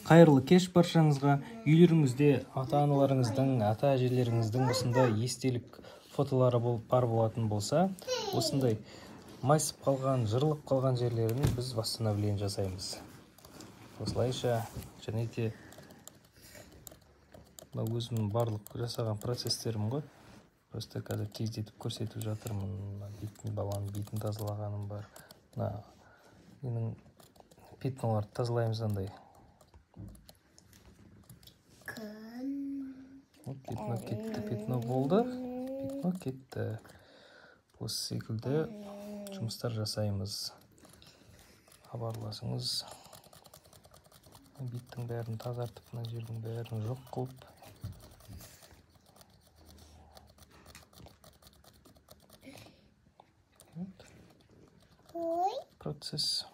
Қайырлы кеш баршаңызға. Үйлеріңізде ата-аналарыңыздың, ата-әжелеріңіздің осындай естелік фотолары бар болатын болса, осындай майысып қалған, жырылып қалған жерлерін біз восстановление жасаймыз. Осылайша және де өзімнің барлық жасаған процесстерім ғой. Просто қазір тездетіп көрсетіп жатырмын. Баланың бетін тазалағаным бар. Менің пятналарды тазалаймыз андай. Пятно кетті, пятно болды, пятно кетті. Осы секілді жұмыстар жасаймыз. Хабарласыңыз. Беттің бәрін тазартып, мына жердің бәрін жоқ қылып. Процесс.